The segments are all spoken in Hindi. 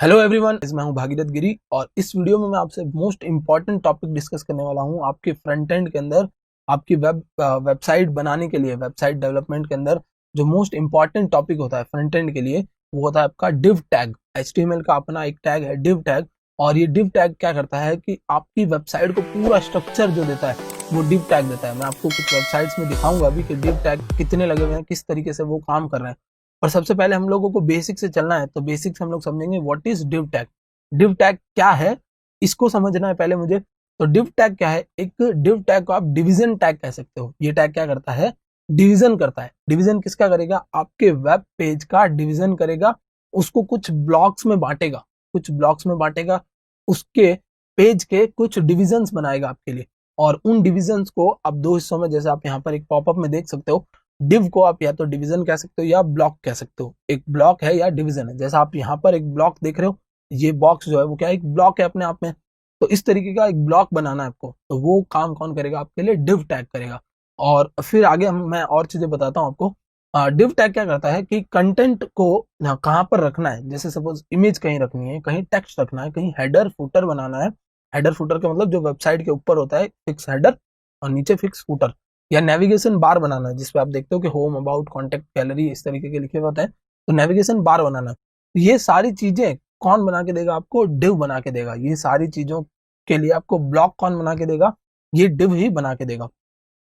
हेलो एवरीवन, मैं हूं भागीरथ गिरी और इस वीडियो में मैं आपसे मोस्ट इंपॉर्टेंट टॉपिक डिस्कस करने वाला हूं। आपके फ्रंट एंड के अंदर आपकी वेबसाइट बनाने के लिए, वेबसाइट डेवलपमेंट के अंदर जो मोस्ट इंपॉर्टेंट टॉपिक होता है फ्रंट एंड के लिए, वो होता है आपका डिव टैग। HTML का अपना एक टैग है डिव टैग, और ये डिव टैग क्या करता है कि आपकी वेबसाइट को पूरा स्ट्रक्चर जो देता है वो डिव टैग देता है। मैं आपको कुछ वेबसाइट्स में दिखाऊंगा अभी कि डिव टैग कितने लगे हुए हैं, किस तरीके से वो काम कर रहे हैं। पर सबसे पहले हम लोगों को बेसिक से चलना है, तो बेसिक से हम लोग समझेंगे what is div tag. Div tag क्या है, इसको समझना है पहले मुझे। तो डिव टैग क्या है? एक डिव टैग को आप डिवीजन टैग कह सकते हो। ये टैग क्या करता है? डिवीजन करता है। डिवीजन किसका करेगा? आपके वेब पेज का डिवीजन करेगा, उसको कुछ ब्लॉक्स में बांटेगा, कुछ ब्लॉक्स में बांटेगा, उसके पेज के कुछ डिविजन्स बनाएगा आपके लिए। और उन डिविजन्स को आप दो हिस्सों में, जैसे आप यहाँ पर एक पॉपअप में देख सकते हो, डिव को आप या तो डिवीजन कह सकते हो या ब्लॉक कह सकते हो। एक ब्लॉक है या डिवीजन है। जैसा आप यहाँ पर एक ब्लॉक देख रहे हो, ये बॉक्स जो है वो क्या है? एक ब्लॉक है अपने आप में। तो इस तरीके का एक ब्लॉक बनाना है आपको, तो वो काम कौन करेगा आपके लिए? डिव टैग करेगा। और फिर आगे मैं और चीजें बताता हूँ आपको। डिव टैग क्या करता है कि कंटेंट को कहाँ पर रखना है। जैसे सपोज इमेज कहीं रखनी है, कहीं टेक्स्ट रखना है, कहीं हेडर फुटर बनाना है। हेडर फुटर का मतलब जो वेबसाइट के ऊपर होता है फिक्स हेडर और नीचे फिक्स फुटर, या नेविगेशन बार बनाना है जिसपे आप देखते हो कि होम, अबाउट, कॉन्टेक्ट, गैलरी इस तरीके के लिखे होते हैं। तो नेविगेशन बार बनाना है। ये सारी चीजें कौन बना के देगा आपको? डिव बना के देगा। ये सारी चीजों के लिए आपको ब्लॉक कौन बना के देगा? ये डिव ही बना के देगा।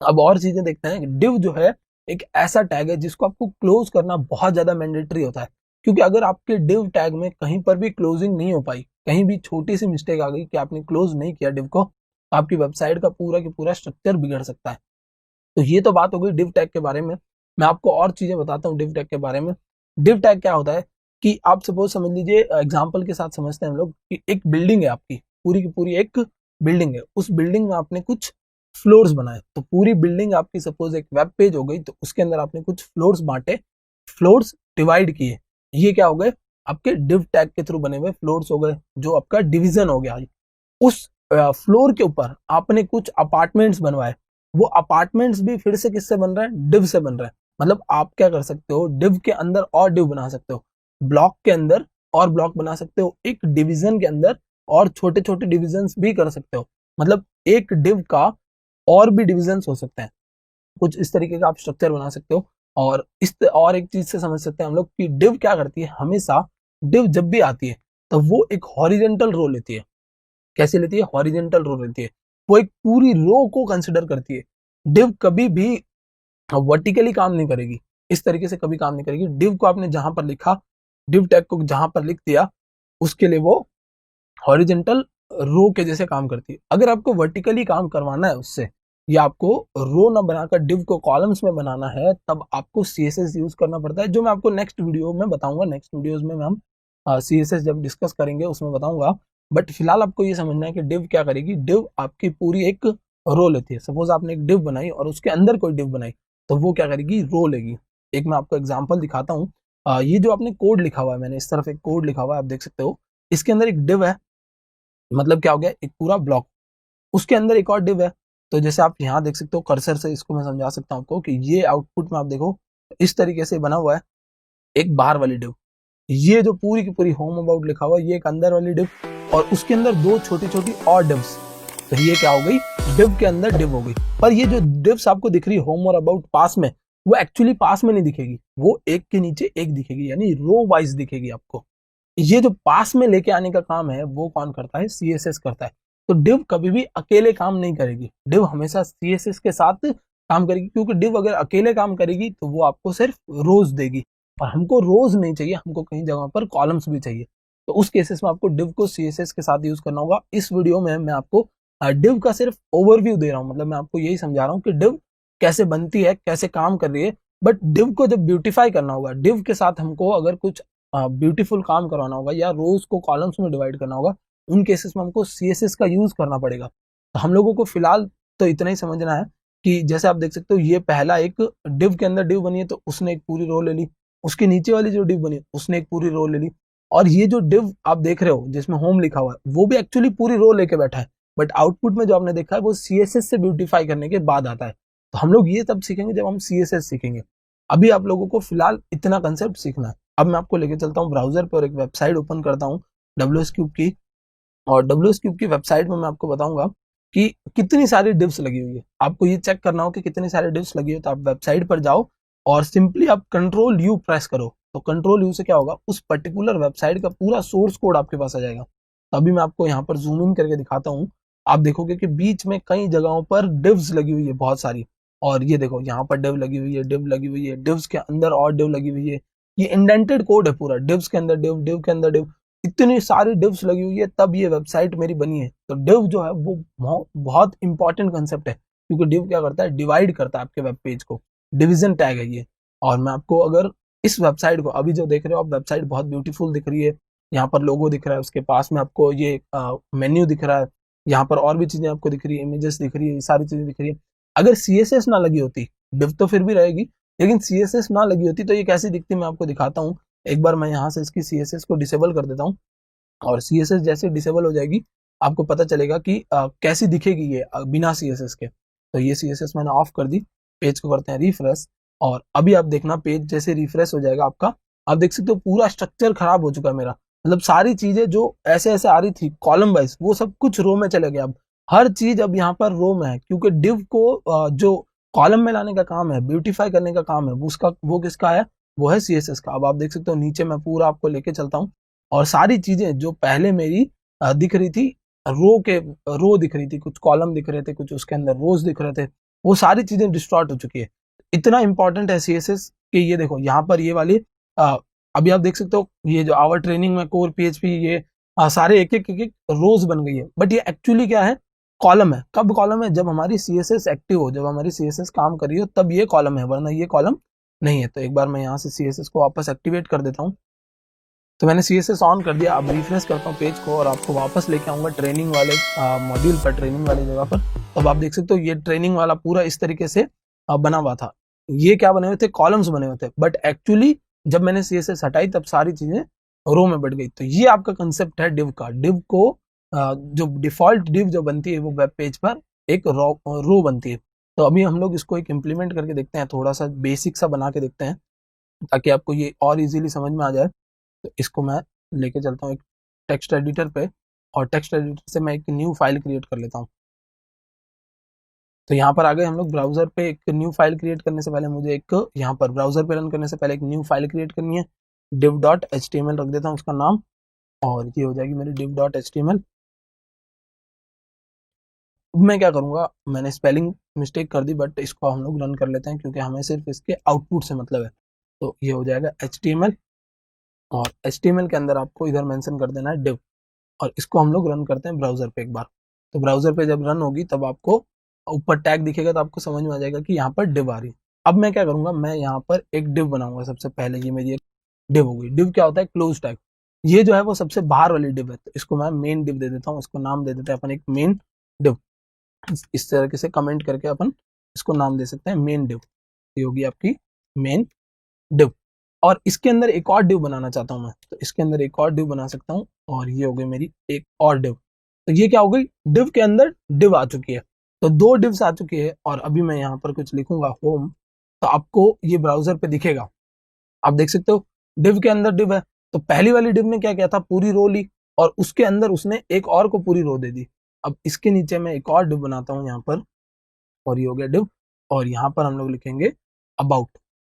अब और चीजें देखते हैं। डिव जो है एक ऐसा टैग है जिसको आपको क्लोज करना बहुत ज्यादा मैंडेटरी होता है, क्योंकि अगर आपके डिव टैग में कहीं पर भी क्लोजिंग नहीं हो पाई, कहीं भी छोटी सी मिस्टेक आ गई कि आपने क्लोज नहीं किया डिव को, तो आपकी वेबसाइट का पूरा की पूरा स्ट्रक्चर बिगड़ सकता है। तो ये तो बात हो गई डिव टैग के बारे में। मैं आपको और चीजें बताता हूँ डिव टैग के बारे में। डिव टैग क्या होता है कि आप सपोज समझ लीजिए, एग्जांपल के साथ समझते हैं हम लोग कि एक बिल्डिंग है आपकी, पूरी की पूरी एक बिल्डिंग है। उस बिल्डिंग में आपने कुछ फ्लोर्स बनाए। तो पूरी बिल्डिंग आपकी सपोज एक वेब पेज हो गई, तो उसके अंदर आपने कुछ फ्लोर्स बांटे, फ्लोर्स डिवाइड किए। ये क्या हो गए? आपके डिव टैग के थ्रू बने हुए फ्लोर्स हो गए, जो आपका डिवीजन हो गया। उस फ्लोर के ऊपर आपने कुछ अपार्टमेंट्स बनवाए। वो अपार्टमेंट्स भी फिर से किससे बन रहे हैं? डिव से बन रहे हैं। मतलब आप क्या कर सकते हो? डिव के अंदर और डिव बना सकते हो, ब्लॉक के अंदर और ब्लॉक बना सकते हो, एक डिवीजन के अंदर और छोटे छोटे डिविजन्स भी कर सकते हो। मतलब एक डिव का और भी डिविजन्स हो सकते हैं। कुछ इस तरीके का आप स्ट्रक्चर बना सकते हो। और एक चीज से समझ सकते हैं हम लोग कि डिव क्या करती है। हमेशा डिव जब भी आती है तो वो एक हॉरिजेंटल रो लेती है। कैसे लेती है? हॉरिजेंटल रो लेती है। वो एक पूरी रो को कंसिडर करती है। डिव कभी भी वर्टिकली काम नहीं करेगी, इस तरीके से कभी काम नहीं करेगी। डिव को आपने जहां पर लिखा, डिव टैग को जहां पर लिख दिया, उसके लिए वो हॉरिजेंटल रो के जैसे काम करती है। अगर आपको वर्टिकली काम करवाना है उससे, या आपको रो ना बनाकर डिव को कॉलम्स में बनाना है, तब आपको CSS यूज करना पड़ता है, जो मैं आपको नेक्स्ट वीडियो में बताऊंगा। नेक्स्ट वीडियोज में हम CSS जब डिस्कस करेंगे उसमें बताऊंगा। बट फिलहाल आपको ये समझना है कि डिव क्या करेगी। डिव आपकी पूरी एक रो लेती है। सपोज आपने एक डिव बनाई और उसके अंदर कोई डिव बनाई, तो वो क्या करेगी? रो लेगी। एक मैं आपको एग्जांपल दिखाता हूँ। ये जो आपने कोड लिखा हुआ है, मैंने इस तरफ एक कोड लिखा हुआ है, आप देख सकते हो। इसके अंदर एक डिव है, मतलब क्या हो गया? एक पूरा ब्लॉक। उसके अंदर एक और डिव है। तो जैसे आप यहाँ देख सकते हो, कर्सर से इसको मैं समझा सकता हूँ आपको कि ये आउटपुट में आप देखो इस तरीके से बना हुआ है एक बाहर वाली डिव। ये जो पूरी की पूरी होम अबाउट लिखा हुआ है, ये एक अंदर वाली डिव, और उसके अंदर दो छोटी छोटी और डिव्स। तो ये क्या हो गई? डिव के अंदर डिव हो गई। पर ये जो डिव्स आपको दिख रही है होम और अबाउट पास में, वो एक्चुअली पास में नहीं दिखेगी, वो एक के नीचे एक दिखेगी, यानी रो वाइज दिखेगी आपको। ये जो पास में लेके आने का काम है वो कौन करता है? CSS करता है। तो डिव कभी भी अकेले काम नहीं करेगी, डिव हमेशा CSS के साथ काम करेगी, क्योंकि डिव अगर अकेले काम करेगी तो वो आपको सिर्फ रोज देगी, और हमको रोज नहीं चाहिए, हमको कहीं जगह पर कॉलम्स भी चाहिए। तो उस केसेस में आपको डिव को CSS के साथ यूज करना होगा। इस वीडियो में मैं आपको डिव का सिर्फ ओवरव्यू दे रहा हूँ, मतलब मैं आपको यही समझा रहा हूँ कि डिव कैसे बनती है, कैसे काम कर रही है। बट डिव को जब ब्यूटीफाई करना होगा, डिव के साथ हमको अगर कुछ ब्यूटीफुल काम करवाना होगा या रोज को कॉलम्स में डिवाइड करना होगा, उन केसेस में हमको CSS का यूज करना पड़ेगा। तो हम लोगों को फिलहाल तो इतना ही समझना है कि जैसे आप देख सकते हो, ये पहला एक डिव के अंदर डिव बनी है, तो उसने एक पूरी रो ले ली। उसके नीचे वाली जो डिव बनी उसने एक पूरी रो ले ली। और ये जो डिव आप देख रहे हो जिसमें होम लिखा हुआ है, वो भी एक्चुअली पूरी रो लेके बैठा है। बट आउटपुट में जो आपने देखा है वो CSS से ब्यूटीफाई करने के बाद आता है। तो हम लोग ये तब सीखेंगे जब हम CSS सीखेंगे। अभी आप लोगों को फिलहाल इतना कंसेप्ट सीखना है। अब मैं आपको लेके चलता हूँ ब्राउजर पर और एक वेबसाइट ओपन करता हूँ, WS क्यूब की। और WS क्यूब की वेबसाइट में मैं आपको बताऊंगा कि कितनी सारी डिव्स लगी हुई है। आपको ये चेक करना हो कि कितनी सारी डिव्स लगी है, तो आप वेबसाइट पर जाओ और सिंपली आप कंट्रोल यू प्रेस करो। तो कंट्रोल यू से क्या होगा, उस पर्टिकुलर वेबसाइट का पूरा सोर्स कोड आपके पास आ जाएगा। तो अभी मैं आपको यहाँ पर जूम इन करके दिखाता हूँ। आप देखोगे कि बीच में कई जगहों पर डिव्स लगी हुई है बहुत सारी। और ये देखो यहाँ पर डिव लगी हुई है, डिव लगी हुई है, डिव्स के अंदर और डिव लगी हुई है। ये इंडेंटेड कोड है पूरा, डिव्स के अंदर डिव, डिव के अंदर डिव, इतनी सारी डिव्स लगी हुई है तब ये वेबसाइट मेरी बनी है। तो डिव जो है वो बहुत इंपॉर्टेंट कंसेप्ट है, क्योंकि डिव क्या करता है, डिवाइड करता है आपके वेब पेज को। डिवीजन टैग है ये। और मैं आपको अगर इस वेबसाइट को अभी जो देख रहे हो आप, वेबसाइट बहुत ब्यूटीफुल दिख रही है। यहाँ पर लोगो दिख रहा है, उसके पास में आपको ये मेन्यू दिख रहा है। यहाँ पर और भी चीजें आपको दिख रही है, इमेजेस दिख रही है, ये सारी चीजें दिख रही है। अगर CSS ना लगी होती, डिव तो फिर भी रहेगी, लेकिन CSS ना लगी होती तो ये कैसी दिखती मैं आपको दिखाता हूँ। एक बार मैं यहाँ से इसकी CSS को डिसेबल कर देता हूँ। और CSS जैसे डिसेबल हो जाएगी आपको पता चलेगा कि कैसी दिखेगी ये बिना CSS के। तो ये CSS मैंने ऑफ कर दी। पेज को करते हैं रिफ्रेश, और अभी आप देखना पेज जैसे रिफ्रेश हो जाएगा आपका, आप देख सकते हो पूरा स्ट्रक्चर खराब हो चुका है मेरा। मतलब सारी चीजें जो ऐसे ऐसे आ रही थी कॉलम वाइज, वो सब कुछ रो में चले गया। अब हर चीज अब यहाँ पर रो में है, क्योंकि डिव को जो कॉलम में लाने का काम है, ब्यूटीफाई करने का काम है, वो किसका है, वो है CSS का। अब आप देख सकते हो नीचे मैं पूरा आपको लेके चलता हूँ, और सारी चीजें जो पहले मेरी दिख रही थी, रो दिख रही थी, कुछ कॉलम दिख रहे थे, कुछ उसके अंदर रोज दिख रहे थे, वो सारी चीजें डिस्टॉर्ट हो चुकी है। इतना इंपॉर्टेंट है CSS कि ये देखो यहाँ पर ये वाली अभी आप देख सकते हो ये जो आवर ट्रेनिंग में कोर PHP, ये सारे एक एक रोज बन गई है, बट ये एक्चुअली क्या है, कॉलम है। कब कॉलम है, जब हमारी CSS एक्टिव हो, जब हमारी CSS काम कर रही हो तब ये कॉलम है, वरना ये कॉलम नहीं है। तो एक बार मैं यहाँ से CSS को वापस एक्टिवेट कर देता हूँ। तो मैंने CSS ऑन कर दिया। अब रिफ्रेश करता हूँ पेज को और आपको वापस लेके आऊंगा ट्रेनिंग वाले मॉड्यूल पर, ट्रेनिंग वाली जगह पर। तो अब आप देख सकते हो ये ट्रेनिंग वाला पूरा इस तरीके से बना हुआ था। ये क्या बने हुए थे, कॉलम्स बने हुए थे, बट एक्चुअली जब मैंने CSS हटाई तब सारी चीजें रो में बढ़ गई। तो ये आपका कंसेप्ट है डिव का। डिव को जो डिफॉल्ट डिव जो बनती है वो वेब पेज पर एक रो बनती है। तो अभी हम लोग इसको एक इम्प्लीमेंट करके देखते हैं, थोड़ा सा बेसिक सा बना के देखते हैं, ताकि आपको ये और इजीली समझ में आ जाए। तो इसको मैं लेके चलता हूँ एक टेक्स्ट एडिटर पे, और टेक्स्ट एडिटर से मैं एक न्यू फाइल क्रिएट कर लेता हूँ। तो यहाँ पर आ गए हम लोग ब्राउजर पे। एक न्यू फाइल क्रिएट करने से पहले मुझे एक यहाँ पर ब्राउजर पे रन करने से पहले एक न्यू फाइल क्रिएट करनी है। div.html रख देता हूँ उसका नाम, और ये हो जाएगी मेरी div.html। अब मैं क्या करूँगा, मैंने स्पेलिंग मिस्टेक कर दी, बट इसको हम लोग रन कर लेते हैं क्योंकि हमें सिर्फ इसके आउटपुट से मतलब है। तो ये हो जाएगा HTML, और HTML के अंदर आपको इधर मेंशन कर देना है div, और इसको हम लोग रन करते हैं ब्राउजर पे एक बार। तो ब्राउजर पे जब रन होगी तब आपको ऊपर टैग दिखेगा, तो आपको समझ में आ जाएगा कि यहाँ पर डिव आ रही है। अब मैं क्या करूंगा, मैं यहाँ पर एक डिव बनाऊंगा। सबसे पहले ये मेरी एक डिव होगी। डिव क्या होता है, क्लोज टैग। ये जो है वो सबसे बाहर वाली डिव है, तो इसको मैं मेन डिव दे देता हूँ। इसको नाम दे देते हैं अपन एक मेन डिव। इस तरीके से कमेंट करके अपन इसको नाम दे सकते हैं मेन डिव। ये होगी आपकी मेन डिव। और इसके अंदर एक और डिव बनाना चाहता हूं मैं, तो इसके अंदर एक और डिव बना सकता हूं, और ये हो गई मेरी एक और डिव। तो ये क्या हो गई, डिव के अंदर डिव आ चुकी है। तो दो डिव्स आ चुकी है। और अभी मैं यहाँ पर कुछ लिखूंगा होम, तो आपको ये ब्राउजर पे दिखेगा। आप देख सकते हो डिव के अंदर डिव है। तो पहली वाली डिव ने क्या किया था, पूरी रो ली, और उसके अंदर उसने एक और को पूरी रो दे दी। अब इसके नीचे मैं एक और डिव बनाता हूँ यहाँ पर, और ये हो गया डिव। और यहाँ पर हम लोग लिखेंगे अबाउट।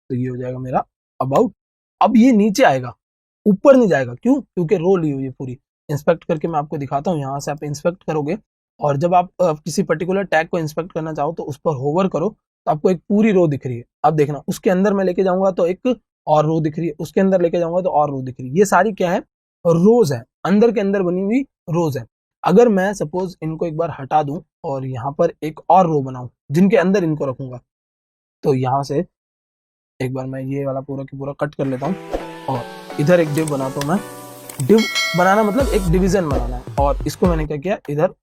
तो ये हो जाएगा मेरा अबाउट। अब ये नीचे आएगा, ऊपर नहीं जाएगा। क्यों, क्योंकि रो ली हुई है पूरी। इंस्पेक्ट करके मैं आपको दिखाता हूँ। यहाँ से आप इंस्पेक्ट करोगे, और जब आप किसी पर्टिकुलर टैग को इंस्पेक्ट करना चाहो तो उस पर होवर करो, तो आपको एक पूरी रो दिख रही है। अब देखना, उसके अंदर मैं लेके जाऊंगा तो एक और रो दिख रही है, उसके अंदर लेके जाऊंगा तो और रो दिख रही है। ये सारी क्या है, रोज है, अंदर के अंदर बनी हुई रोज है। अगर मैं सपोज इनको एक बार हटा दूं और यहाँ पर एक और रो बनाऊं जिनके अंदर इनको रखूंगा, तो यहाँ से एक बार मैं ये वाला पूरा की पूरा कट कर लेता हूँ, और इधर एक डिव बनाता हूँ मैं। डिव बनाना मतलब एक डिवीजन बनाना है, और इसको मैंने क्या किया, इधर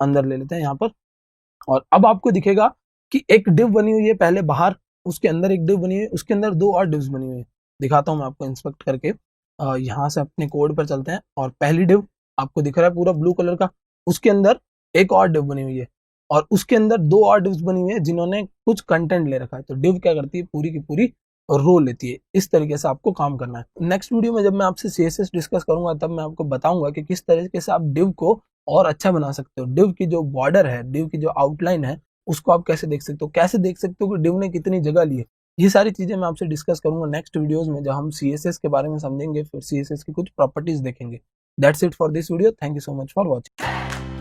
अंदर ले लेते हैं यहाँ पर। और अब आपको दिखेगा कि एक डिव बनी हुई है पहले बाहर, उसके अंदर एक डिव बनी हुई है, उसके अंदर दो और डिव्स बनी हुई है। दिखाता हूँ मैं आपको इंस्पेक्ट करके। यहाँ से अपने कोड पर चलते हैं, और पहली डिव आपको दिख रहा है पूरा ब्लू कलर का, उसके अंदर एक और डिव बनी हुई है, और उसके अंदर दो और डिव्स बनी हुई है जिन्होंने कुछ कंटेंट ले रखा है। तो डिव क्या करती है, पूरी की पूरी रो लेती है। इस तरीके से आपको काम करना है। नेक्स्ट वीडियो में जब मैं आपसे CSS डिस्कस करूंगा तब मैं आपको बताऊंगा कि किस तरीके से आप डिव को और अच्छा बना सकते हो। डिव की जो बॉर्डर है, डिव की जो आउटलाइन है, उसको आप कैसे देख सकते हो, कैसे देख सकते हो कि डिव ने कितनी जगह ली है। ये सारी चीजें मैं आपसे डिस्कस करूंगा नेक्स्ट वीडियोस में, जब हम CSS के बारे में समझेंगे, फिर CSS की कुछ प्रॉपर्टीज देखेंगे। That's it for this video. Thank you so much for watching.